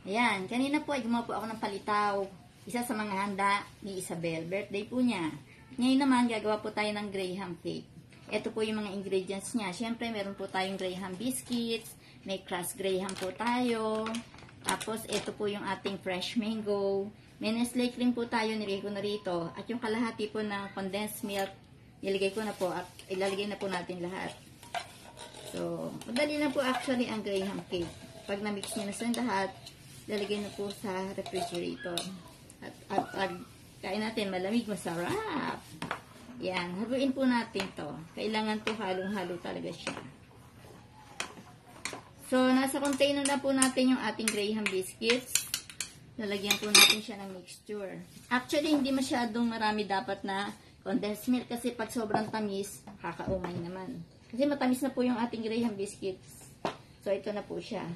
Ayan, kanina po ay gumawa po ako ng palitaw. Isa sa mga handa ni Isabel. Birthday po niya. Ngayon naman, gagawa po tayo ng Graham cake. Ito po yung mga ingredients niya. Siyempre, meron po tayong Graham biscuits. May crushed Graham po tayo. Tapos, ito po yung ating fresh mango. May Nestle cream po tayo, nilagay ko na rito. At yung kalahati po ng condensed milk, nilagay ko na po at ilalagay na po natin lahat. So, madali na po actually ang Graham cake. Pag na-mix nyo na sa lahat, lalagay na po sa refrigerator. At kain natin, malamig, masarap. Yan, haluin po natin to. Kailangan po halong-halo talaga siya. So, nasa container na po natin yung ating Graham biscuits. Lalagyan po natin siya ng mixture. Actually, hindi masyadong marami dapat na condensed milk kasi pag sobrang tamis, kakaumay naman. Kasi matamis na po yung ating Graham biscuits. So, ito na po siya.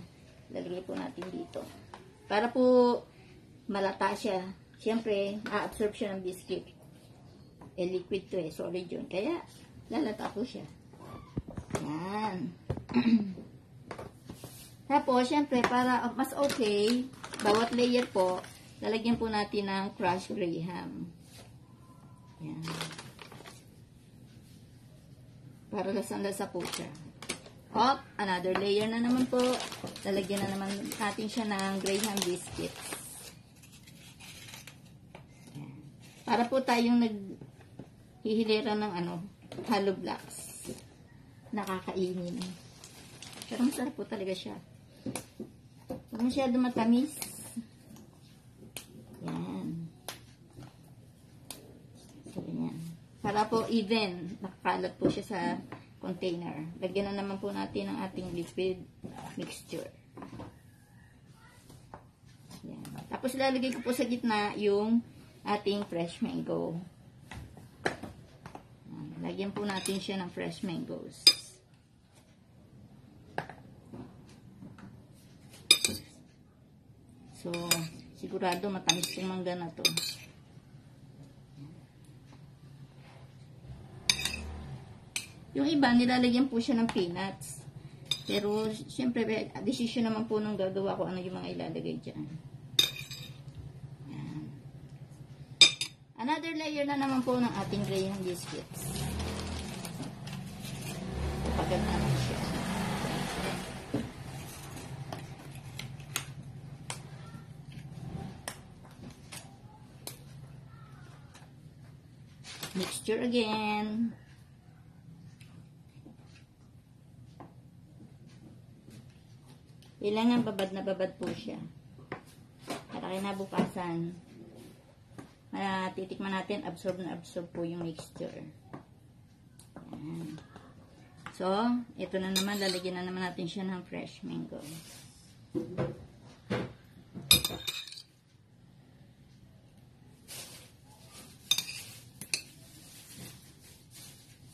Lalagay po natin dito. Para po malata siya. Siyempre, a-absorb siya ng biscuit. Liquid to solid yun. Kaya, lalata po siya. Yan. Tapos, siyempre, para mas okay, bawat layer po, lalagyan po natin ng crushed Graham. Yan. Para lasang-lasa po siya. Hop, another layer na naman po. Lalagyan na naman natin siya ng Graham biscuits. Yan. Para po tayong naghihilera ng hollow blocks. Nakakainin. Pero masarap po talaga siya. Huwag masyado matamis. Yan. So, yan. Para po even, nakakalat po siya sa container. Lagyan na naman po natin ang ating liquid mixture. Yan. Tapos lalagay ko po sa gitna yung ating fresh mango. Yan. Lagyan po natin siya ng fresh mangoes. So, sigurado matamis yung mangga na to. Yung iba, nilalagyan po siya ng peanuts. Pero, syempre, decision naman po nung gagawa ko ano yung mga ilalagay dyan. Yan. Another layer na naman po ng ating Graham biscuits. Kapagad naman siya. Mixture again. Kailangan babad na babad po siya. Para kinabukasan, titikman natin, absorb na absorb po yung mixture. Ayan. So, ito na naman, lalagyan na naman natin siya ng fresh mango.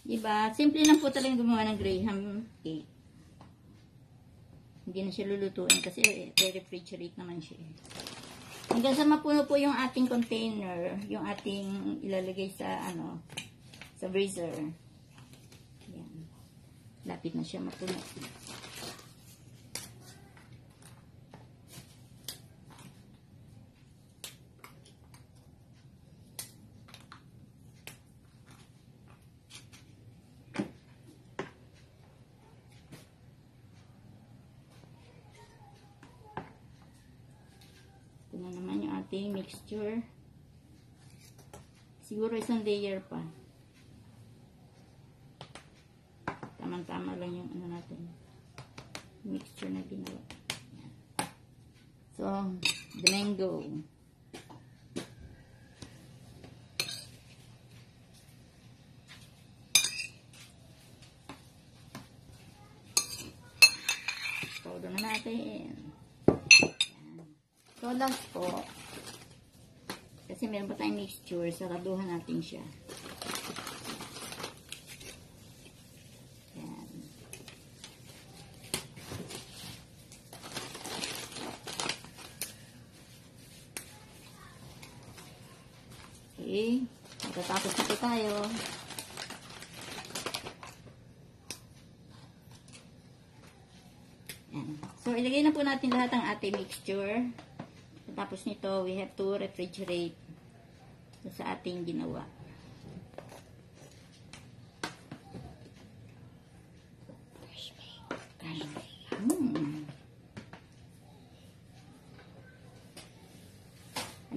Diba? Simple lang po talagang gumawa ng Graham cake. Hindi na siya lulutuin kasi refrigerate naman siya. Hanggang sa mapuno po yung ating container, yung ating ilalagay sa sa freezer. Yan. Lapit na siya mapuno. Ito na naman yung ating mixture. Siguro isang layer pa. Tamang-tama lang yung natin. Mixture na ginawa. So, the mango. Todo na natin. So, last po, kasi meron pa tayong mixture, saraduhan natin siya. Yan. Okay. Matatapos na po tayo. Yan. So, ilagay na po natin lahat ng ating mixture. Tapos nito, we have to refrigerate sa ating ginawa.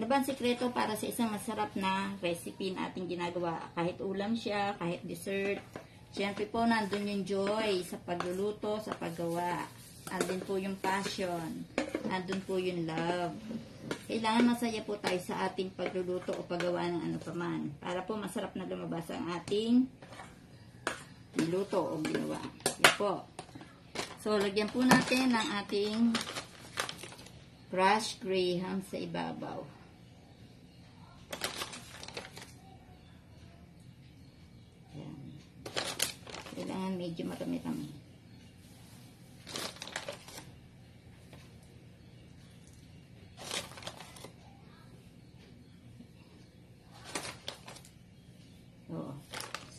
Ano ba ang sikreto para sa isang masarap na recipe na ating ginagawa? Kahit ulam siya, kahit dessert. Siyempre po, nandun yung joy sa pagluluto, sa paggawa. Andun po yung passion. Andun po yung love. Kailangan masaya po tayo sa ating pagluluto o paggawa ng ano paman. Para po masarap na lumabas ang ating niluto o ginawa. Yan po. So, lagyan po natin ng ating crushed graham sa ibabaw. Yan. Kailangan medyo marami-rami.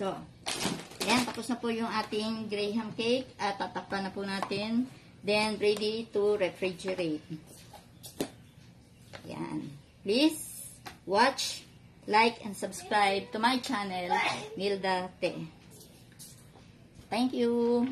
So, yan, tapos na po yung ating graham cake at tatakpan na po natin. Then, ready to refrigerate. Yan. Please, watch, like, and subscribe to my channel, Nilda Te. Thank you.